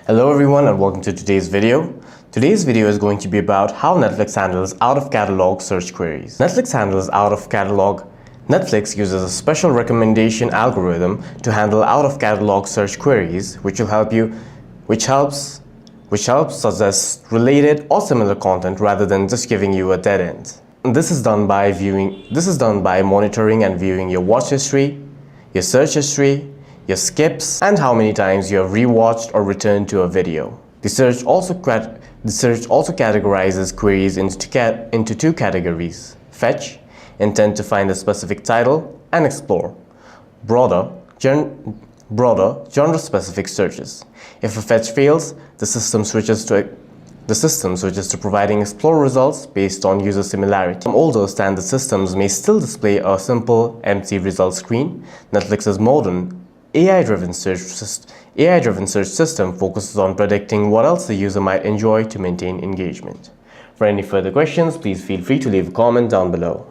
Hello everyone and welcome to today's video. Today's video is going to be about how Netflix handles out-of-catalog search queries. Netflix uses a special recommendation algorithm to handle out-of-catalog search queries, which helps suggest related or similar content rather than just giving you a dead end. And this is done by monitoring and viewing your watch history, your search history, your skips, and how many times you have rewatched or returned to a video. The search also categorizes queries into two categories: fetch, intent to find a specific title, and explore, broader genre-specific searches. If a fetch fails, the system switches to providing explore results based on user similarity. Some older standard systems may still display a simple empty result screen. Netflix's modern AI-driven search system focuses on predicting what else the user might enjoy to maintain engagement. For any further questions, please feel free to leave a comment down below.